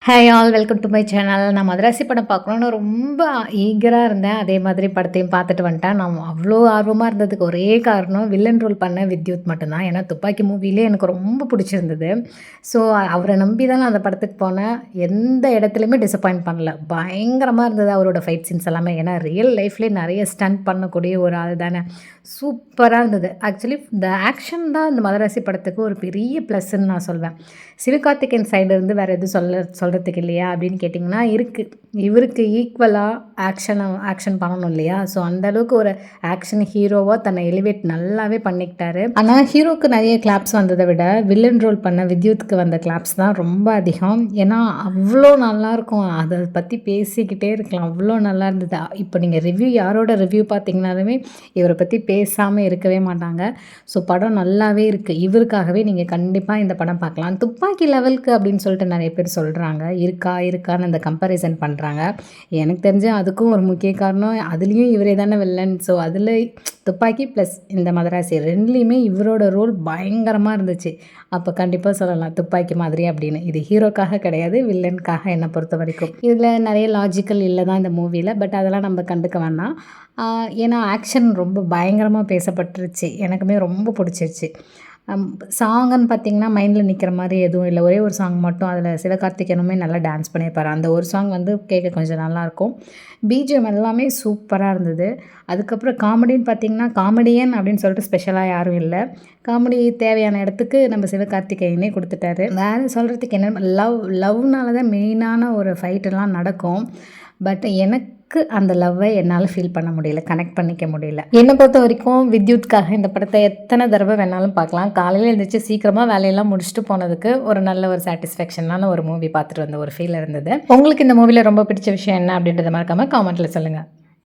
Hi all welcome to my channel. நான் மதராசி படம் பார்க்கணுன்னு ரொம்ப ஈகராக இருந்தேன். அதே மாதிரி படத்தையும் பார்த்துட்டு வந்துட்டேன். நான் அவ்வளோ ஆர்வமாக இருந்ததுக்கு ஒரே காரணம் வில்லன் ரோல் பண்ண வித்யுத் மட்டும்தான். ஏன்னா துப்பாக்கி மூவிலே எனக்கு ரொம்ப பிடிச்சிருந்தது. ஸோ அவரை நம்பி தான் நான் அந்த படத்துக்கு போனேன். எந்த இடத்துலையுமே டிசப்பாயிண்ட் பண்ணல. பயங்கரமாக இருந்தது அவரோட ஃபைட் சீன்ஸ் எல்லாமே. ஏன்னா ரியல் லைஃப்லேயே நிறைய ஸ்டண்ட் பண்ணக்கூடிய ஒரு ஆள் தானே. சூப்பராக இருந்தது. ஆக்சுவலி இந்த ஆக்ஷன் தான் இந்த மதராசி படத்துக்கு ஒரு பெரிய ப்ளஸ்ன்னு நான் சொல்வேன். சிவகார்த்திகேயன் சைடு இருந்து வேறு எதுவும் சொல்கிறதுக்கு இல்லையா அப்படின்னு கேட்டிங்கன்னா இருக்குது. இவருக்கு ஈக்குவலாக ஆக்ஷன் பண்ணணும் இல்லையா. ஸோ அந்தளவுக்கு ஒரு ஆக்ஷன் ஹீரோவாக தன்னை எலிவேட் நல்லாவே பண்ணிக்கிட்டாரு. ஆனால் ஹீரோவுக்கு நிறைய கிளாப்ஸ் வந்ததை விட வில்லன் ரோல் பண்ண வித்யுத்துக்கு வந்த கிளாப்ஸ் தான் ரொம்ப அதிகம். ஏன்னா அவ்வளோ நல்லாயிருக்கும். அதை பற்றி பேசிக்கிட்டே இருக்கலாம். அவ்வளோ நல்லா இருந்தது. இப்போ நீங்கள் யாரோட ரிவ்யூ பார்த்தீங்கன்னாலுமே இவரை பற்றி பேசாமல் இருக்கவே மாட்டாங்க. ஸோ படம் நல்லாவே இருக்குது. இவருக்காகவே நீங்கள் கண்டிப்பாக இந்த படம் பார்க்கலாம். துப்பாக்கி லெவலுக்கு அப்படின்னு சொல்லிட்டு நிறைய பேர் சொல்கிறாங்க. இருக்கான்னு அந்த கம்பேரிசன் பண்ணுறாங்க. எனக்கு தெரிஞ்சு அதுக்கும் ஒரு முக்கிய காரணம் அதுலேயும் இவரே தானே வில்லன். ஸோ அதில் துப்பாக்கி ப்ளஸ் இந்த மதராசி ரெண்டுலேயுமே இவரோட ரோல் பயங்கரமாக இருந்துச்சு. அப்போ கண்டிப்பாக சொல்லலாம் துப்பாக்கி மாதிரி அப்படின்னு. இது ஹீரோக்காக கிடையாது, வில்லனுக்காக என்னை பொறுத்த வரைக்கும். இதில் நிறைய லாஜிக்கல் இல்லை தான் இந்த மூவியில். பட் அதெல்லாம் நம்ம கண்டுக்க வேணாம். ஏன்னா ஆக்ஷன் ரொம்ப பயங்கரமாக பேசப்பட்டுருச்சு. எனக்குமே ரொம்ப பிடிச்சிருச்சு. சாங்குன்னு பார்த்திங்கன்னா மைண்டில் நிற்கிற மாதிரி எதுவும் இல்லை. ஒரே ஒரு சாங் மட்டும் அதில் சிவகார்த்திகேயனுமே நல்லா டான்ஸ் பண்ணியிருப்பார். அந்த ஒரு சாங் வந்து கேட்க கொஞ்சம் நல்லாயிருக்கும். பிஜிஎம் எல்லாமே சூப்பராக இருந்தது. அதுக்கப்புறம் காமெடின்னு பார்த்திங்கன்னா காமெடியன் அப்படின்னு சொல்லிட்டு ஸ்பெஷலாக யாரும் இல்லை. காமெடி தேவையான இடத்துக்கு நம்ம சிவகார்த்திகேயனே கொடுத்துட்டாரு. வேறு சொல்கிறதுக்கு என்ன, லவ்னால தான் மெயினான ஒரு ஃபைட்டெல்லாம் நடக்கும். பட் எனக்கு அந்த லவ்வை என்னால் ஃபீல் பண்ண முடியல, கனெக்ட் பண்ணிக்க முடியல. என்னை பொறுத்த வரைக்கும் வித்யுத்காக இந்த படத்தை எத்தனை தடவை வேணாலும் பார்க்கலாம். காலையில் எழுந்திரிச்சு சீக்கிரமாக வேலையெல்லாம் முடிச்சுட்டு போனதுக்கு ஒரு நல்ல ஒரு சாட்டிஸ்ஃபேக்ஷனான ஒரு மூவி பார்த்துட்டு வந்த ஒரு ஃபீல் இருந்தது. உங்களுக்கு இந்த மூவியில் ரொம்ப பிடிச்ச விஷயம் என்ன அப்படின்றத மறக்காமல் காமெண்ட்டில் சொல்லுங்கள்.